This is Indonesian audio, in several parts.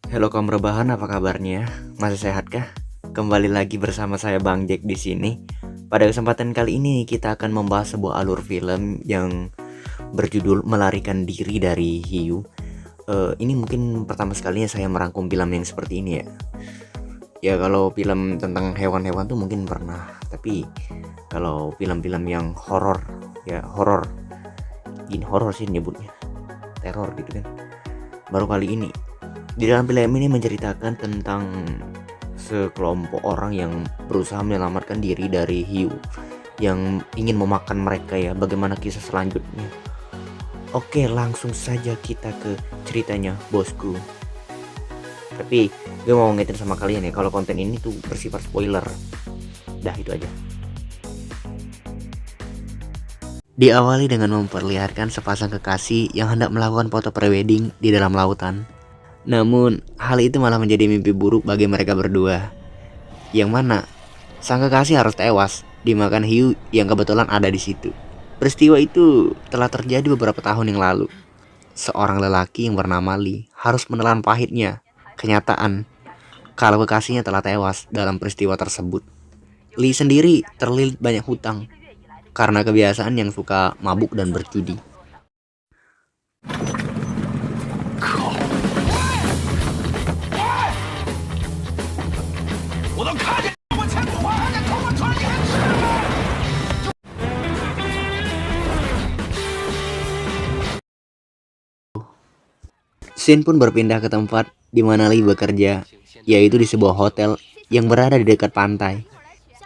Halo kaum rebahan, apa kabarnya? Masih sehat kah? Kembali lagi bersama saya Bang Jack di sini. Pada kesempatan kali ini kita akan membahas sebuah alur film yang berjudul Melarikan Diri dari Hiu. Ini mungkin pertama sekalinya saya merangkum film yang seperti ini ya. Ya kalau film tentang hewan-hewan tuh mungkin pernah, tapi kalau film-film yang horor, ya horor, ini horor sih nyebutnya, teror gitu kan. Baru kali ini. Di dalam film ini menceritakan tentang sekelompok orang yang berusaha menyelamatkan diri dari hiu yang ingin memakan mereka ya. Bagaimana kisah selanjutnya? Oke, langsung saja kita ke ceritanya, bosku. Tapi gue mau ngingetin sama kalian ya, kalau konten ini tuh bersifat spoiler. Dah itu aja. Diawali dengan memperlihatkan sepasang kekasih yang hendak melakukan foto prewedding di dalam lautan. Namun, hal itu malah menjadi mimpi buruk bagi mereka berdua. Yang mana, sang kekasih harus tewas dimakan hiu yang kebetulan ada di situ. Peristiwa itu telah terjadi beberapa tahun yang lalu. Seorang lelaki yang bernama Lee harus menelan pahitnya kenyataan kalau kekasihnya telah tewas dalam peristiwa tersebut. Lee sendiri terlilit banyak hutang karena kebiasaan yang suka mabuk dan berjudi. Shin pun berpindah ke tempat di mana Lee bekerja, yaitu di sebuah hotel yang berada di dekat pantai.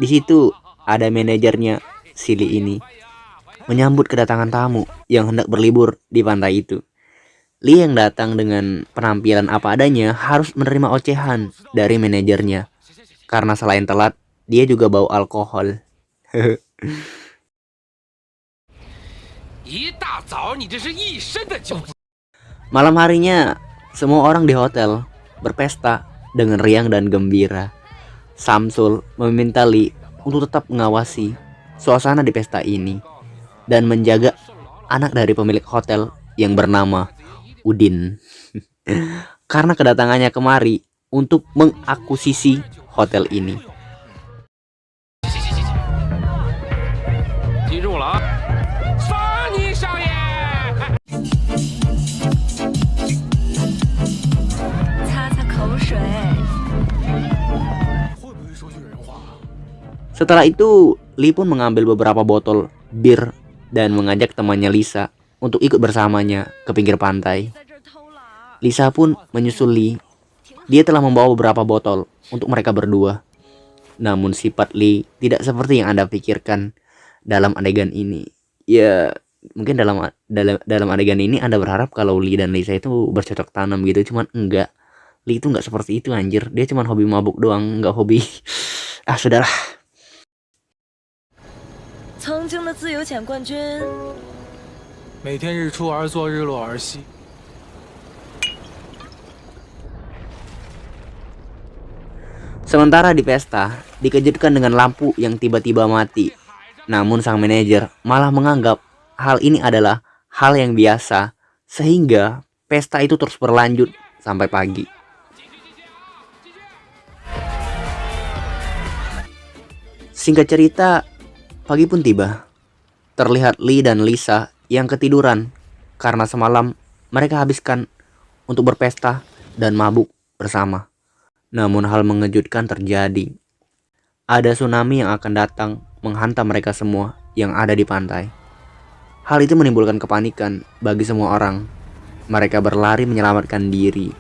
Di situ ada manajernya, si Lee ini, menyambut kedatangan tamu yang hendak berlibur di pantai itu. Lee yang datang dengan penampilan apa adanya harus menerima ocehan dari manajernya, karena selain telat, dia juga bau alkohol. Malam harinya, semua orang di hotel berpesta dengan riang dan gembira. Samsul meminta Lee untuk tetap mengawasi suasana di pesta ini dan menjaga anak dari pemilik hotel yang bernama Udin. Karena kedatangannya kemari untuk mengakuisisi hotel ini. Setelah itu, Lee pun mengambil beberapa botol bir dan mengajak temannya Lisa untuk ikut bersamanya ke pinggir pantai. Lisa pun menyusul Lee. Dia telah membawa beberapa botol untuk mereka berdua. Namun sifat Lee tidak seperti yang Anda pikirkan dalam adegan ini. Ya, mungkin dalam adegan ini Anda berharap kalau Lee dan Lisa itu bercocok tanam gitu, cuman enggak. Lee itu enggak seperti itu anjir. Dia cuman hobi mabuk doang, enggak hobi. Sudahlah. 曾经的自由潜冠军，每天日出而作，日落而息。Sementara di pesta, dikejutkan dengan lampu yang tiba-tiba mati. Namun sang manajer malah menganggap hal ini adalah hal yang biasa, sehingga pesta itu terus berlanjut sampai pagi. Singkat cerita, pagi pun tiba. Terlihat Lee dan Lisa yang ketiduran karena semalam mereka habiskan untuk berpesta dan mabuk bersama. Namun hal mengejutkan terjadi. Ada tsunami yang akan datang menghantam mereka semua yang ada di pantai. Hal itu menimbulkan kepanikan bagi semua orang. Mereka berlari menyelamatkan diri.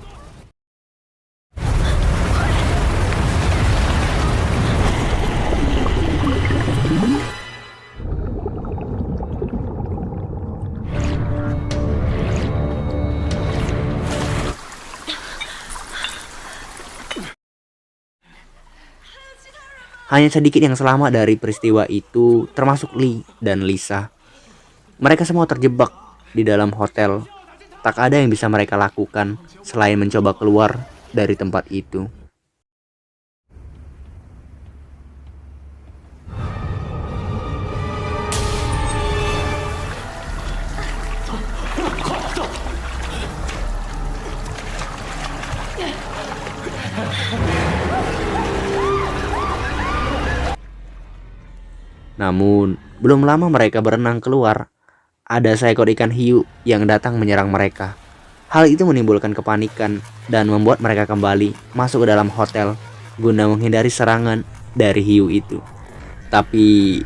Hanya sedikit yang selamat dari peristiwa itu, termasuk Lee dan Lisa. Mereka semua terjebak di dalam hotel. Tak ada yang bisa mereka lakukan selain mencoba keluar dari tempat itu. Namun, belum lama mereka berenang keluar, ada seekor ikan hiu yang datang menyerang mereka. Hal itu menimbulkan kepanikan dan membuat mereka kembali masuk ke dalam hotel guna menghindari serangan dari hiu itu. Tapi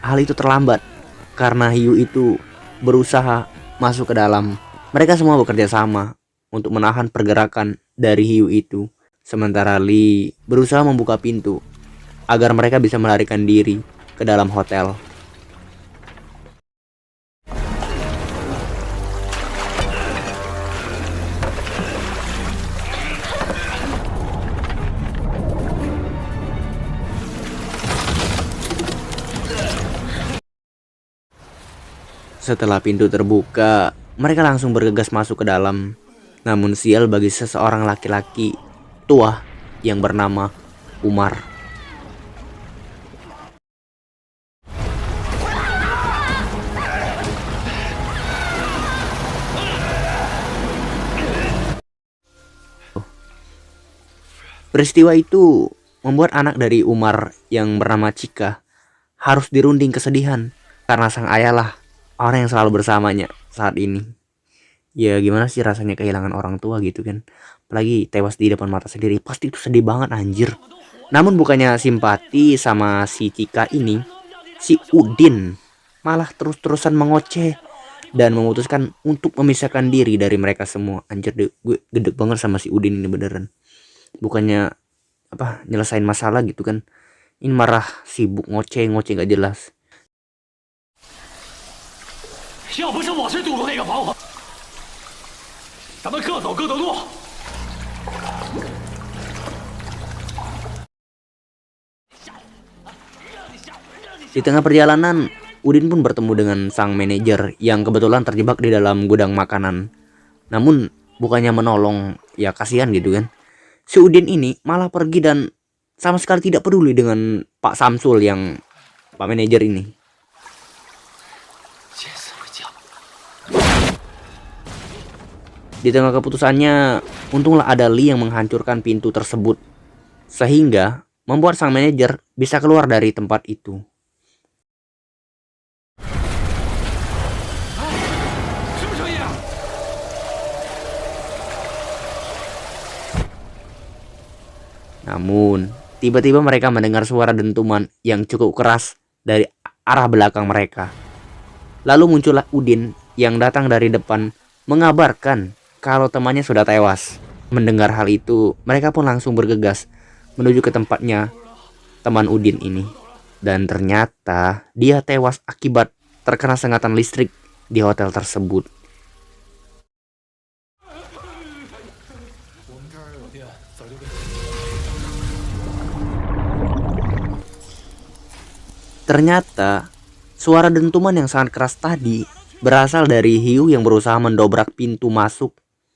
hal itu terlambat karena hiu itu berusaha masuk ke dalam. Mereka semua bekerja sama untuk menahan pergerakan dari hiu itu. Sementara Lee berusaha membuka pintu agar mereka bisa melarikan diri ke dalam hotel. Setelah pintu terbuka, mereka langsung bergegas masuk ke dalam. Namun sial bagi seseorang laki-laki tua yang bernama Umar. Peristiwa itu membuat anak dari Umar yang bernama Chika harus dirunding kesedihan karena sang ayahlah orang yang selalu bersamanya saat ini. Ya gimana sih rasanya kehilangan orang tua gitu kan. Apalagi tewas di depan mata sendiri. Pasti itu sedih banget anjir. Namun bukannya simpati sama si Cika ini, si Udin malah terus-terusan mengoceh dan memutuskan untuk memisahkan diri dari mereka semua. Anjir gue gede banget sama si Udin ini beneran. Bukannya nyelesain masalah gitu kan. Ini marah sibuk ngoceh gak jelas. 要不是我是渡过那个黄河，咱们各走各的路。 Di tengah perjalanan, Udin pun bertemu dengan sang manajer yang kebetulan terjebak di dalam gudang makanan. Namun bukannya menolong, ya kasihan gitu kan. Si Udin ini malah pergi dan sama sekali tidak peduli dengan Pak Samsul yang Pak manajer ini. Di tengah keputusannya, untunglah ada Lee yang menghancurkan pintu tersebut, sehingga membuat sang manajer bisa keluar dari tempat itu. Namun, tiba-tiba mereka mendengar suara dentuman yang cukup keras dari arah belakang mereka. Lalu muncullah Udin yang datang dari depan mengabarkan kalau temannya sudah tewas. Mendengar hal itu, mereka pun langsung bergegas menuju ke tempatnya teman Udin ini. Dan ternyata dia tewas akibat terkena sengatan listrik di hotel tersebut. Ternyata suara dentuman yang sangat keras tadi berasal dari hiu yang berusaha mendobrak pintu masuk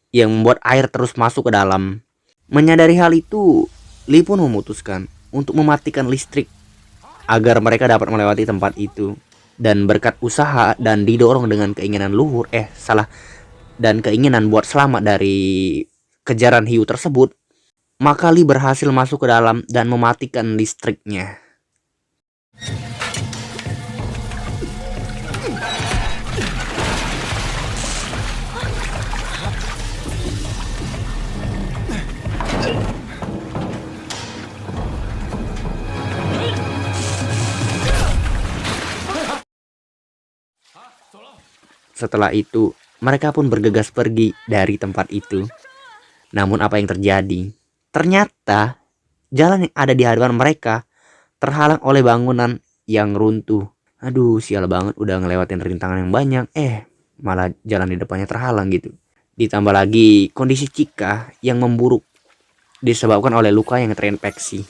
yang membuat air terus masuk ke dalam. Menyadari hal itu, Lee pun memutuskan untuk mematikan listrik agar mereka dapat melewati tempat itu. Dan berkat usaha dan didorong dengan keinginan keinginan buat selamat dari kejaran hiu tersebut, maka Lee berhasil masuk ke dalam dan mematikan listriknya. Setelah itu, mereka pun bergegas pergi dari tempat itu. Namun apa yang terjadi? Ternyata jalan yang ada di hadapan mereka terhalang oleh bangunan yang runtuh. Aduh, sial banget, udah ngelewatin rintangan yang banyak, malah jalan di depannya terhalang gitu. Ditambah lagi kondisi Chika yang memburuk disebabkan oleh luka yang terinfeksi.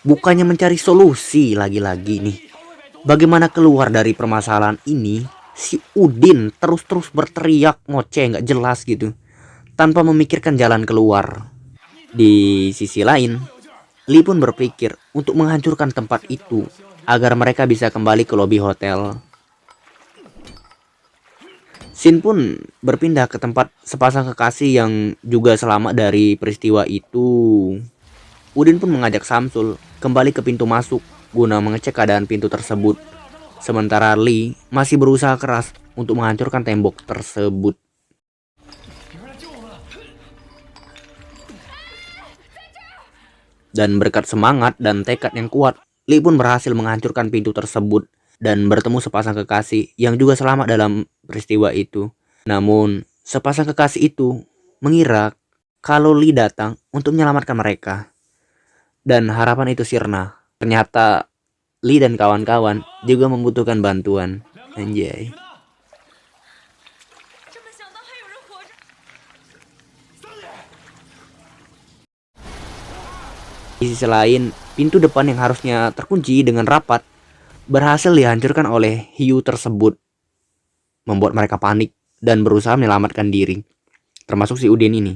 Bukannya mencari solusi lagi-lagi nih. Bagaimana keluar dari permasalahan ini? Si Udin terus-terus berteriak ngoceh gak jelas gitu, tanpa memikirkan jalan keluar. Di sisi lain, Lee pun berpikir untuk menghancurkan tempat itu agar mereka bisa kembali ke lobi hotel. Shin pun berpindah ke tempat sepasang kekasih yang juga selamat dari peristiwa itu. Udin pun mengajak Samsul kembali ke pintu masuk guna mengecek keadaan pintu tersebut. Sementara Lee masih berusaha keras untuk menghancurkan tembok tersebut. Dan berkat semangat dan tekad yang kuat, Lee pun berhasil menghancurkan pintu tersebut dan bertemu sepasang kekasih yang juga selamat dalam peristiwa itu. Namun, sepasang kekasih itu mengira kalau Lee datang untuk menyelamatkan mereka. Dan harapan itu sirna. Ternyata Lee dan kawan-kawan juga membutuhkan bantuan. Anjay. Di sisi lain, pintu depan yang harusnya terkunci dengan rapat berhasil dihancurkan oleh hiu tersebut, membuat mereka panik dan berusaha menyelamatkan diri, termasuk si Udin ini.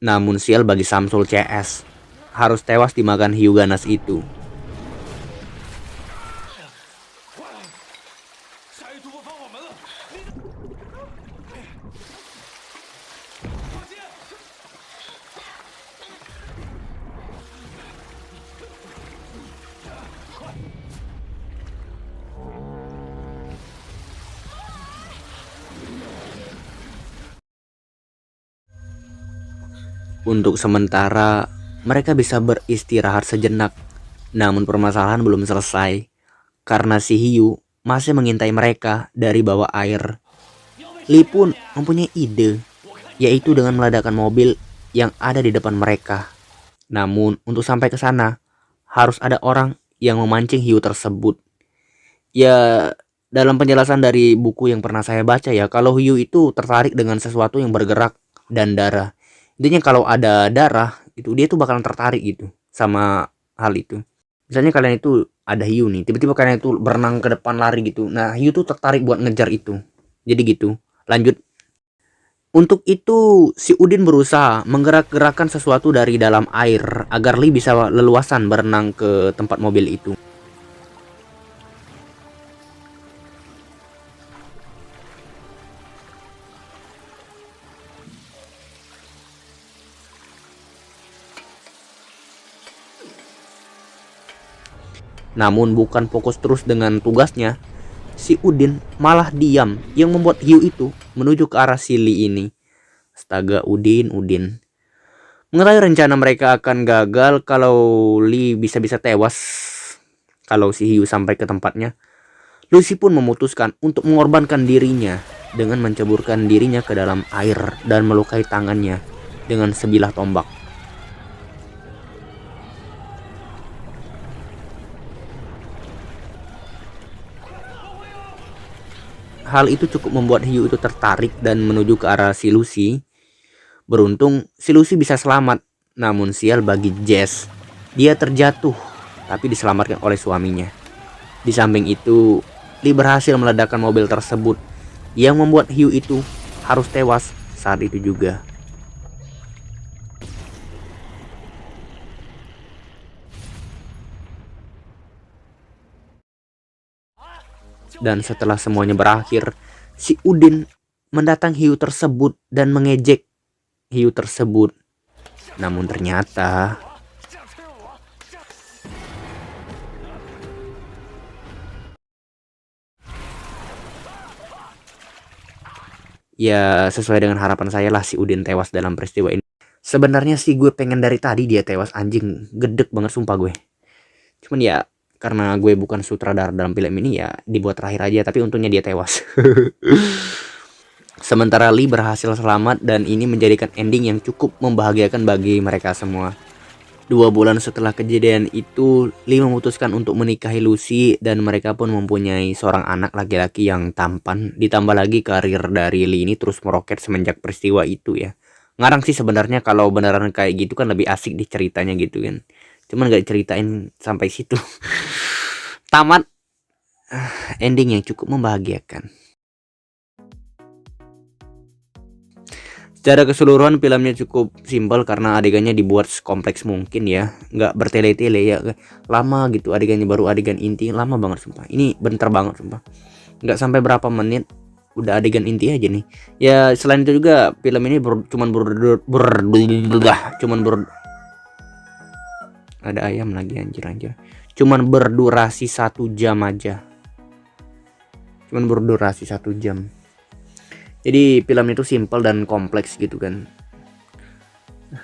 Namun sial bagi Samsul CS, harus tewas dimakan hiu ganas itu. Untuk sementara, mereka bisa beristirahat sejenak. Namun permasalahan belum selesai, karena si hiu masih mengintai mereka dari bawah air. Lee pun mempunyai ide, yaitu dengan meledakkan mobil yang ada di depan mereka. Namun untuk sampai ke sana, harus ada orang yang memancing hiu tersebut. Ya, dalam penjelasan dari buku yang pernah saya baca ya, kalau hiu itu tertarik dengan sesuatu yang bergerak dan darah. Intinya kalau ada darah itu dia tuh bakalan tertarik gitu sama hal itu. Misalnya kalian itu ada hiu nih, tiba-tiba kalian itu berenang ke depan lari gitu. Nah, hiu tuh tertarik buat ngejar itu. Jadi gitu. Lanjut. Untuk itu si Udin berusaha menggerak-gerakkan sesuatu dari dalam air agar Lee bisa leluasan berenang ke tempat mobil itu. Namun bukan fokus terus dengan tugasnya, si Udin malah diam yang membuat hiu itu menuju ke arah si Lee ini. Astaga, Udin. Mengetahui rencana mereka akan gagal kalau Lee bisa-bisa tewas kalau si hiu sampai ke tempatnya, Lucy pun memutuskan untuk mengorbankan dirinya dengan menceburkan dirinya ke dalam air dan melukai tangannya dengan sebilah tombak. Hal itu cukup membuat hiu itu tertarik dan menuju ke arah si Lucy. Beruntung si Lucy bisa selamat, namun sial bagi Jess, dia terjatuh tapi diselamatkan oleh suaminya. Di samping itu, Lee berhasil meledakkan mobil tersebut yang membuat hiu itu harus tewas saat itu juga. Dan setelah semuanya berakhir, si Udin mendatang hiu tersebut dan mengejek hiu tersebut. Namun ternyata ya sesuai dengan harapan saya lah si Udin tewas dalam peristiwa ini. Sebenarnya sih gue pengen dari tadi dia tewas, anjing, gedek banget sumpah gue. Cuman ya karena gue bukan sutradara dalam film ini ya dibuat terakhir aja, tapi untungnya dia tewas. Sementara Lee berhasil selamat dan ini menjadikan ending yang cukup membahagiakan bagi mereka semua. 2 bulan setelah kejadian itu, Lee memutuskan untuk menikahi Lucy dan mereka pun mempunyai seorang anak laki-laki yang tampan. Ditambah lagi karir dari Lee ini terus meroket semenjak peristiwa itu ya. Ngarang sih sebenarnya kalau beneran kayak gitu kan lebih asik diceritanya gitu kan. Cuman gak diceritain sampai situ. Tamat. Ending yang cukup membahagiakan. Secara keseluruhan filmnya cukup simpel karena adegannya dibuat kompleks mungkin ya, nggak bertele-tele ya, lama gitu adegannya, baru adegan inti lama banget sumpah. Ini bentar banget sumpah, nggak sampai berapa menit udah adegan inti aja nih. Ya selain itu juga film ini ada ayam lagi anjir. Cuman berdurasi 1 jam aja. Jadi film itu simpel dan kompleks gitu kan.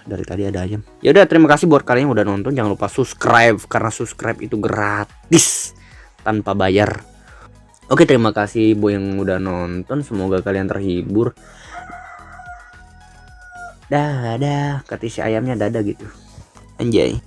Dari tadi ada ayam. Ya udah, terima kasih buat kalian yang udah nonton. Jangan lupa subscribe karena subscribe itu gratis tanpa bayar. Oke, terima kasih buat yang udah nonton. Semoga kalian terhibur. Dadah, kata si ayamnya dadah gitu. Anjay.